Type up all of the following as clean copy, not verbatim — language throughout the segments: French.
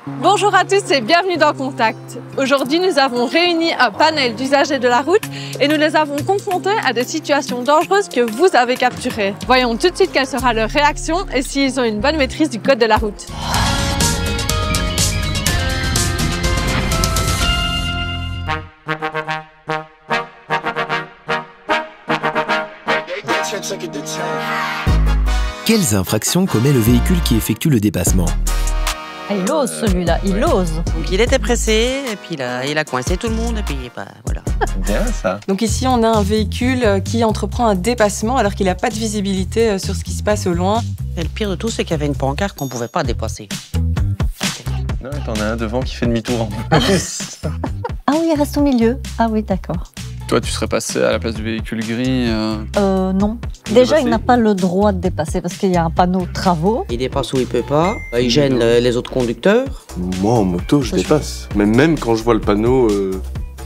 Bonjour à tous et bienvenue dans Contact. Aujourd'hui, nous avons réuni un panel d'usagers de la route et nous les avons confrontés à des situations dangereuses que vous avez capturées. Voyons tout de suite quelle sera leur réaction et s'ils ont une bonne maîtrise du code de la route. Quelles infractions commet le véhicule qui effectue le dépassement? Il ose celui-là, il ose. Donc il était pressé, et puis il a coincé tout le monde, et puis voilà. Bien ça. Donc ici, on a un véhicule qui entreprend un dépassement alors qu'il n'a pas de visibilité sur ce qui se passe au loin. Et le pire de tout, c'est qu'il y avait une pancarte qu'on ne pouvait pas dépasser. Non, t'en as un devant qui fait demi-tour en plus. Ah oui, il reste au milieu. Ah oui, d'accord. Toi, tu serais passé à la place du véhicule gris Non. Déjà, il n'a pas le droit de dépasser parce qu'il y a un panneau travaux. Il dépasse où il peut pas, il gêne les autres conducteurs. Moi, en moto, je dépasse. Mais même quand je vois le panneau...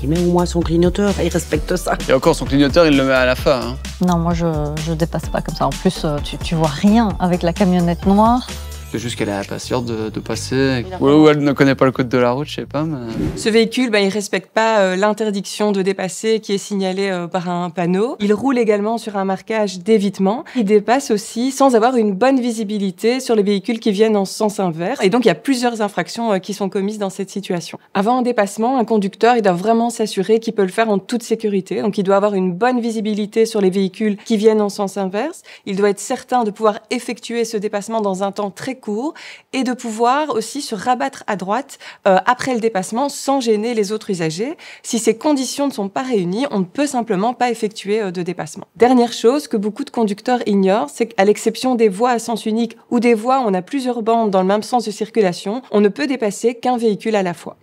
Il met au moins son clignoteur, il respecte ça. Et encore, son clignoteur, il le met à la fin. Hein. Non, moi, je dépasse pas comme ça. En plus, tu vois rien avec la camionnette noire. C'est juste qu'elle a la patience de passer. Ou elle ne connaît pas le code de la route, je sais pas. Mais... Ce véhicule, il ne respecte pas l'interdiction de dépasser qui est signalée par un panneau. Il roule également sur un marquage d'évitement. Il dépasse aussi sans avoir une bonne visibilité sur les véhicules qui viennent en sens inverse. Et donc, il y a plusieurs infractions qui sont commises dans cette situation. Avant un dépassement, un conducteur, il doit vraiment s'assurer qu'il peut le faire en toute sécurité. Donc, il doit avoir une bonne visibilité sur les véhicules qui viennent en sens inverse. Il doit être certain de pouvoir effectuer ce dépassement dans un temps très court et de pouvoir aussi se rabattre à droite après le dépassement sans gêner les autres usagers. Si ces conditions ne sont pas réunies, on ne peut simplement pas effectuer de dépassement. Dernière chose que beaucoup de conducteurs ignorent, c'est qu'à l'exception des voies à sens unique ou des voies où on a plusieurs bandes dans le même sens de circulation, on ne peut dépasser qu'un véhicule à la fois.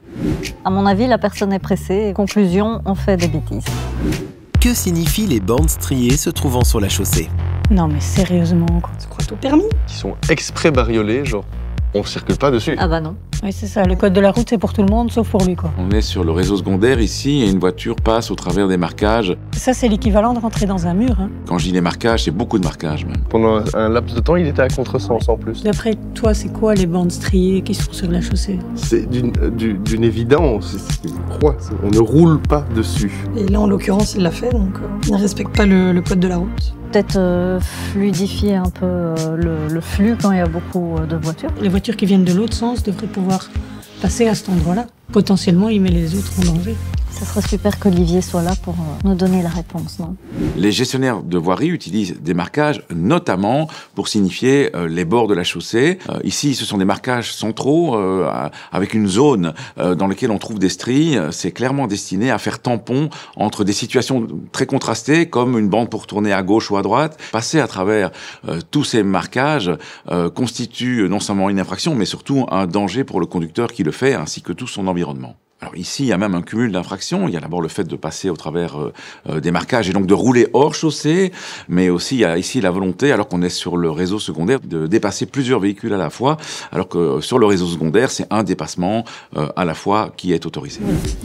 À mon avis, la personne est pressée. Conclusion, on fait des bêtises. Que signifient les bandes striées se trouvant sur la chaussée? Non mais sérieusement, quoi. C'est quoi ton permis? Qui sont exprès bariolés, genre, on circule pas dessus. Ah bah non. Oui, c'est ça, le code de la route, c'est pour tout le monde, sauf pour lui, quoi. On est sur le réseau secondaire ici et une voiture passe au travers des marquages. Ça, c'est l'équivalent de rentrer dans un mur. Hein. Quand je dis les marquages, c'est beaucoup de marquages même. Pendant un laps de temps, il était à contresens en plus. D'après toi, c'est quoi les bandes striées qui sont sur la chaussée? C'est d'une évidence, je crois. On ne roule pas dessus. Et là, en l'occurrence, il l'a fait, donc il ne respecte pas le code de la route. Peut-être fluidifier un peu le flux quand il y a beaucoup de voitures. Les voitures qui viennent de l'autre sens devraient pouvoir passer à cet endroit-là. Potentiellement, il met les autres en danger. Ça serait super qu'Olivier soit là pour nous donner la réponse, non? Les gestionnaires de voirie utilisent des marquages notamment pour signifier les bords de la chaussée. Ici, ce sont des marquages centraux avec une zone dans laquelle on trouve des stries. C'est clairement destiné à faire tampon entre des situations très contrastées comme une bande pour tourner à gauche ou à droite. Passer à travers tous ces marquages constitue non seulement une infraction mais surtout un danger pour le conducteur qui le fait ainsi que tout son environnement. Alors ici, il y a même un cumul d'infractions. Il y a d'abord le fait de passer au travers des marquages et donc de rouler hors chaussée, mais aussi il y a ici la volonté, alors qu'on est sur le réseau secondaire, de dépasser plusieurs véhicules à la fois, alors que sur le réseau secondaire, c'est un dépassement à la fois qui est autorisé.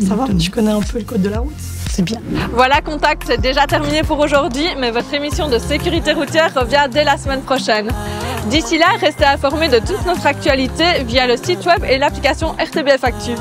Ça va, tu connais un peu le code de la route? C'est bien. Voilà, Contact, c'est déjà terminé pour aujourd'hui, mais votre émission de sécurité routière revient dès la semaine prochaine. D'ici là, restez informés de toute notre actualité via le site web et l'application RTBF Actu.